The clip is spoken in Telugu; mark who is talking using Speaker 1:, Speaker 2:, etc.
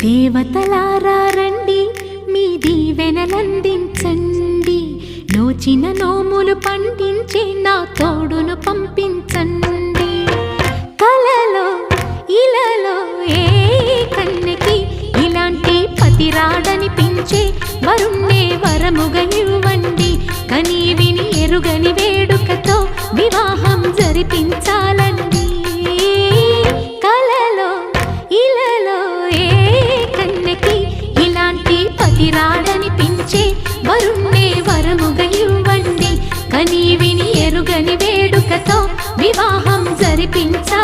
Speaker 1: దేవతలారా రండి, మీ దీవెనలందించండి. నోచిన నోములు పండించే నా తోడును పంపించండి. కలలో ఇలలో ఏ కన్నెకి ఇలాంటి పతిరాడనిపించే వరుణ్ణే వరముగా ఇవ్వండి. కని విని ఎరుగని వేడుకతో వివాహం జరిపించాలండి. కలలో ఇలలో ఏ కన్నెకి ఇలాంటి పతిరాడనిపించే వరుణ్ణే వరముగా ఇవ్వండి. కని విని ఎరుగని వేడుకతో వివాహం జరిపించాలి.